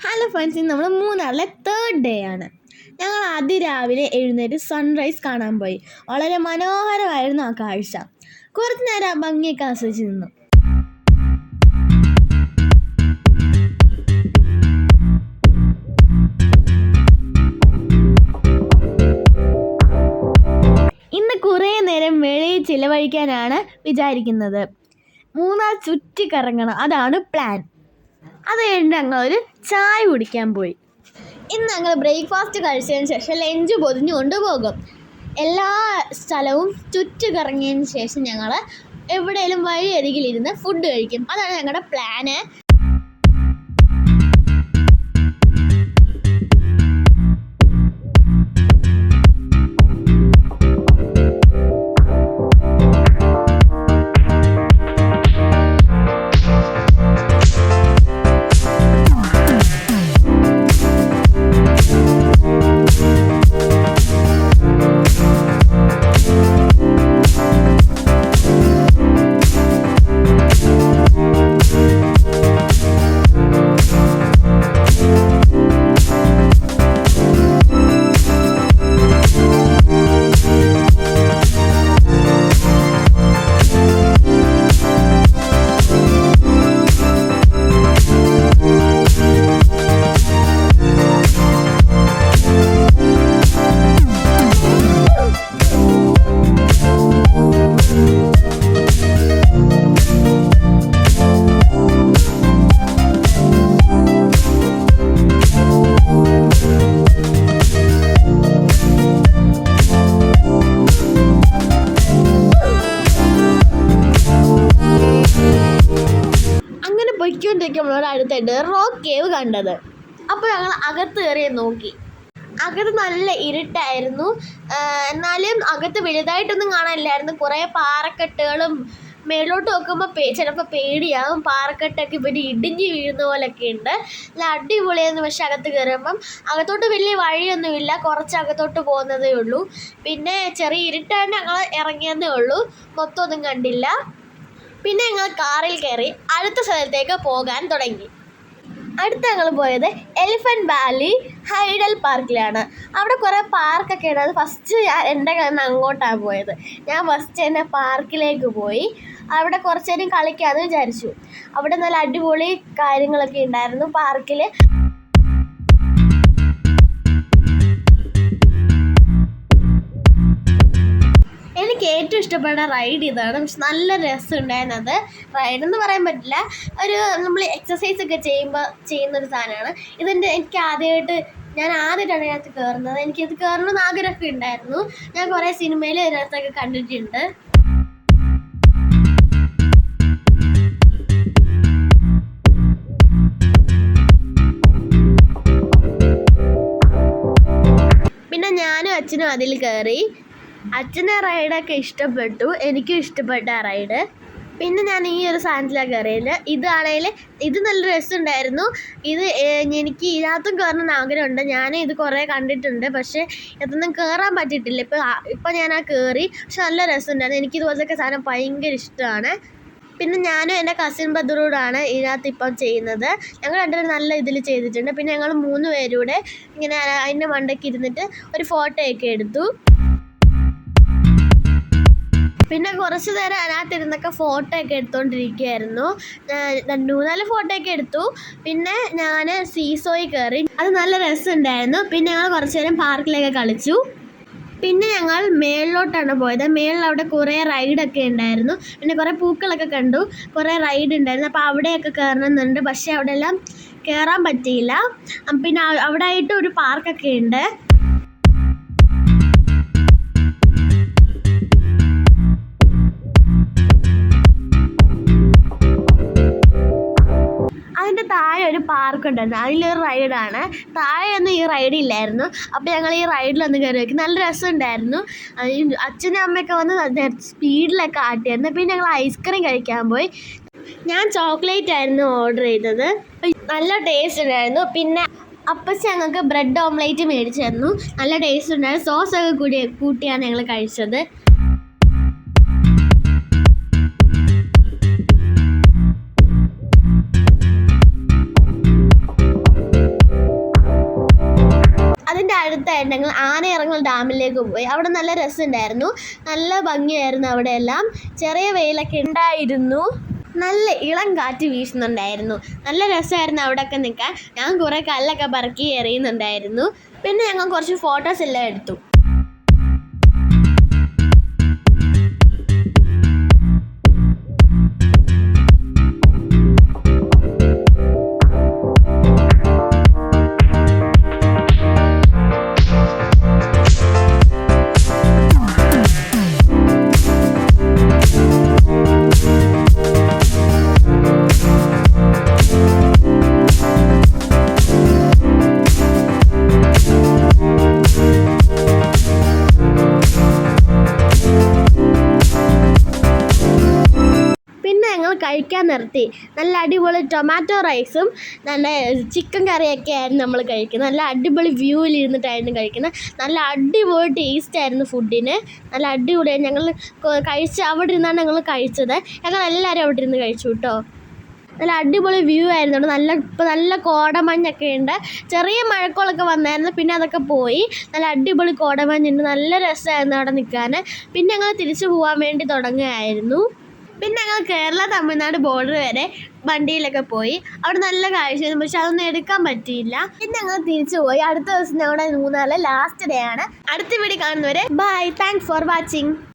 Hello friends, ഇന്ന് നമ്മൾ മൂന്നാറിലെ തേർഡ് ഡേ ആണ്. ഞങ്ങൾ അതിരാവിലെ എഴുന്നേറ്റ് സൺറൈസ് കാണാൻ പോയി. വളരെ മനോഹരമായിരുന്നു ആ കാഴ്ച. കുറച്ച് നേരം ആ ഭംഗിയൊക്കെ ആസ്വദിച്ച് നിന്നു. ഇന്ന് കുറേ നേരം വെളിയിൽ ചിലവഴിക്കാനാണ് വിചാരിക്കുന്നത്. മൂന്നാർ ചുറ്റിക്കറങ്ങണം, അതാണ് പ്ലാൻ. അത് കഴിഞ്ഞ് ഞങ്ങളൊരു ചായ കുടിക്കാൻ പോയി. ഇന്ന് ഞങ്ങൾ ബ്രേക്ക്ഫാസ്റ്റ് കഴിച്ചതിന് ശേഷം ലഞ്ച് പൊതിഞ്ഞു കൊണ്ടുപോകും. എല്ലാ സ്ഥലവും ചുറ്റിക്കറങ്ങിയതിന് ശേഷം ഞങ്ങൾ എവിടെയെങ്കിലും വഴിയരികിലിരുന്ന് ഫുഡ് കഴിക്കും. അതാണ് ഞങ്ങളുടെ പ്ലാന്. പൊയ്ക്കൊണ്ടിരിക്കുമ്പോഴാണ് അടുത്തായിട്ട് റോക്ക് കേവ് കണ്ടത്. അപ്പോൾ ഞങ്ങൾ അകത്ത് കയറി നോക്കി. അകത്ത് നല്ല ഇരുട്ടായിരുന്നു. എന്നാലും അകത്ത് വലുതായിട്ടൊന്നും കാണാനില്ലായിരുന്നു. കുറേ പാറക്കെട്ടുകളും, മേലോട്ട് നോക്കുമ്പോൾ ചിലപ്പോൾ പേടിയാവും. പാറക്കെട്ടൊക്കെ ഇവര് ഇടിഞ്ഞ് വീഴുന്ന പോലെയൊക്കെ ഉണ്ട്. നല്ല അടിപൊളിയായിരുന്നു. പക്ഷെ അകത്ത് കയറുമ്പം അകത്തോട്ട് വലിയ വഴിയൊന്നുമില്ല, കുറച്ച് അകത്തോട്ട് പോകുന്നതേ ഉള്ളൂ. പിന്നെ ചെറിയ ഇരുട്ടായിട്ട് ഞങ്ങൾ ഇറങ്ങിയതേ ഉള്ളൂ, മൊത്തം ഒന്നും കണ്ടില്ല. പിന്നെ ഞങ്ങൾ കാറിൽ കയറി അടുത്ത സ്ഥലത്തേക്ക് പോകാൻ തുടങ്ങി. അടുത്ത് ഞങ്ങൾ പോയത് എലിഫൻറ്റ് വാലി ഹൈഡൽ പാർക്കിലാണ്. അവിടെ കുറേ പാർക്കൊക്കെ ഉണ്ട്. അത് ഫസ്റ്റ് എൻ്റെ കയ്യിൽ നിന്ന് അങ്ങോട്ടാണ് പോയത്. ഞാൻ ഫസ്റ്റ് തന്നെ പാർക്കിലേക്ക് പോയി. അവിടെ കുറച്ച് നേരം കളിക്കാമെന്ന് വിചാരിച്ചു. അവിടെ നല്ല അടിപൊളി കാര്യങ്ങളൊക്കെ ഉണ്ടായിരുന്നു പാർക്കിൽ. എനിക്ക് ഏറ്റവും ഇഷ്ടപ്പെട്ട റൈഡ് ഇതാണ്. പക്ഷെ നല്ല രസമുണ്ടായിരുന്നു. അത് റൈഡെന്ന് പറയാൻ പറ്റില്ല, ഒരു നമ്മൾ എക്സസൈസ് ഒക്കെ ചെയ്യുന്നൊരു സാധനമാണ്. എനിക്ക് ആദ്യമായിട്ടാണ് ഇതിനകത്ത് കയറുന്നത്. എനിക്കിത് കയറണമെന്ന് ആഗ്രഹമൊക്കെ ഉണ്ടായിരുന്നു. ഞാൻ കുറേ സിനിമയിൽ ഇതിനകത്തൊക്കെ കണ്ടിട്ടുണ്ട്. പിന്നെ ഞാനും അച്ഛനും അതിൽ കയറി. അച്ഛന് റൈഡൊക്കെ ഇഷ്ടപ്പെട്ടു, എനിക്കും ഇഷ്ടപ്പെട്ട ആ റൈഡ്. പിന്നെ ഞാൻ ഈ ഒരു സാധനത്തിലാണ് കയറിയത്. ഇത് നല്ല രസമുണ്ടായിരുന്നു. എനിക്ക് ഇതിനകത്തും കയറണമെന്ന് ആഗ്രഹമുണ്ട്. ഞാൻ ഇത് കുറേ കണ്ടിട്ടുണ്ട്, പക്ഷേ ഇതൊന്നും കയറാൻ പറ്റിയിട്ടില്ല. ഇപ്പം ഞാൻ കയറി. പക്ഷെ നല്ല രസമുണ്ടായിരുന്നു. എനിക്കിതുപോലത്തെ സാധനം ഭയങ്കര ഇഷ്ടമാണ്. പിന്നെ ഞാനും എൻ്റെ കസിൻ ബദറൂടാണ് ഇതിനകത്ത് ഇപ്പം ചെയ്യുന്നത്. ഞങ്ങൾ രണ്ടുപേരും നല്ല ഇതിൽ ചെയ്തിട്ടുണ്ട്. പിന്നെ ഞങ്ങൾ 3 പേരൂടെ ഇങ്ങനെ അതിൻ്റെ മണ്ടയ്ക്ക് ഇരുന്നിട്ട് ഒരു ഫോട്ടോയൊക്കെ എടുത്തു. പിന്നെ കുറച്ച് നേരം അതിനകത്തിരുന്നൊക്കെ ഫോട്ടോ ഒക്കെ എടുത്തുകൊണ്ടിരിക്കുകയായിരുന്നു. 2-4 ഫോട്ടോ ഒക്കെ എടുത്തു. പിന്നെ ഞാൻ സീസോയിൽ കയറി. അത് നല്ല രസമുണ്ടായിരുന്നു. പിന്നെ ഞങ്ങൾ കുറച്ച് നേരം പാർക്കിലൊക്കെ കളിച്ചു. പിന്നെ ഞങ്ങൾ മേളിലോട്ടാണ് പോയത്. മേളിൽ അവിടെ കുറേ റൈഡൊക്കെ ഉണ്ടായിരുന്നു. പിന്നെ കുറേ പൂക്കളൊക്കെ കണ്ടു, കുറേ റൈഡ് ഉണ്ടായിരുന്നു. അപ്പോൾ അവിടെയൊക്കെ കയറണമെന്നുണ്ട്. പക്ഷേ അവിടെ എല്ലാം കയറാൻ പറ്റിയില്ല. പിന്നെ അവിടെ ആയിട്ട് ഒരു പാർക്കൊക്കെ ഉണ്ട്. അതിൻ്റെ താഴെ ഒരു പാർക്ക് ഉണ്ടായിരുന്നു. അതിലൊരു റൈഡാണ്. താഴെയൊന്നും ഈ റൈഡ് ഇല്ലായിരുന്നു. അപ്പോൾ ഞങ്ങൾ ഈ റൈഡിലൊന്ന് കയറി വയ്ക്കും. നല്ല രസമുണ്ടായിരുന്നു. അച്ഛനും അമ്മയൊക്കെ വന്ന് സ്പീഡിലൊക്കെ ആട്ടിയായിരുന്നു. പിന്നെ ഞങ്ങൾ ഐസ്ക്രീം കഴിക്കാൻ പോയി. ഞാൻ ചോക്ലേറ്റ് ആയിരുന്നു ഓർഡർ ചെയ്തത്. നല്ല ടേസ്റ്റ് ഉണ്ടായിരുന്നു. പിന്നെ അപ്പച്ചി ഞങ്ങൾക്ക് ബ്രെഡ് ഓംലേറ്റ് മേടിച്ചു തന്നു. നല്ല ടേസ്റ്റ് ഉണ്ടായിരുന്നു. സോസൊക്കെ കൂട്ടിയാണ് ഞങ്ങൾ കഴിച്ചത്. അതിൻ്റെ അടുത്തായിട്ട് ഞങ്ങൾ ആനയിറങ്ങൽ ഡാമിലേക്ക് പോയി. അവിടെ നല്ല രസമുണ്ടായിരുന്നു, നല്ല ഭംഗിയായിരുന്നു. അവിടെയെല്ലാം ചെറിയ വെയിലൊക്കെ ഉണ്ടായിരുന്നു, നല്ല ഇളം കാറ്റ് വീശുന്നുണ്ടായിരുന്നു. നല്ല രസമായിരുന്നു അവിടെയൊക്കെ നിൽക്കാൻ. ഞാൻ കുറേ കല്ലൊക്കെ പറക്കി എറിയുന്നുണ്ടായിരുന്നു. പിന്നെ ഞങ്ങൾ കുറച്ച് ഫോട്ടോസ് എല്ലാം എടുത്തു. കഴിക്കാൻ നിർത്തി. നല്ല അടിപൊളി ടൊമാറ്റോ റൈസും നല്ല ചിക്കൻ കറിയൊക്കെ ആയിരുന്നു നമ്മൾ കഴിക്കുന്നത്. നല്ല അടിപൊളി വ്യൂവിൽ ഇരുന്നിട്ടായിരുന്നു കഴിക്കുന്നത്. നല്ല അടിപൊളി ടേസ്റ്റ് ആയിരുന്നു ഫുഡിന്, നല്ല അടിപൊളിയായി. ഞങ്ങൾ അവിടെ ഇരുന്നാണ് ഞങ്ങൾ കഴിച്ചത്. ഞങ്ങൾ എല്ലാവരും അവിടെ ഇരുന്ന് കഴിച്ചു കേട്ടോ. നല്ല അടിപൊളി വ്യൂ ആയിരുന്നു. നല്ല കോടമഞ്ഞൊക്കെ ഉണ്ട്. ചെറിയ മഴക്കോളൊക്കെ വന്നായിരുന്നു, പിന്നെ അതൊക്കെ പോയി. നല്ല അടിപൊളി കോടമഞ്ഞുണ്ട്, നല്ല രസമായിരുന്നു അവിടെ നിൽക്കാൻ. പിന്നെ ഞങ്ങൾ തിരിച്ചു പോകാൻ വേണ്ടി തുടങ്ങുകയായിരുന്നു. പിന്നെ ഞങ്ങൾ കേരള തമിഴ്നാട് ബോർഡർ വരെ വണ്ടിയിലൊക്കെ പോയി. അവിടെ നല്ല കാഴ്ചയായിരുന്നു, പക്ഷെ അതൊന്നും എടുക്കാൻ പറ്റിയില്ല. പിന്നെ ഞങ്ങൾ തിരിച്ചു പോയി. അടുത്ത ദിവസം ഞങ്ങളുടെ മൂന്നാറിലെ ലാസ്റ്റ് ഡേ ആണ്. അടുത്ത വീഡിയോ കാണുന്നവരെ ബൈ. Thanks for watching.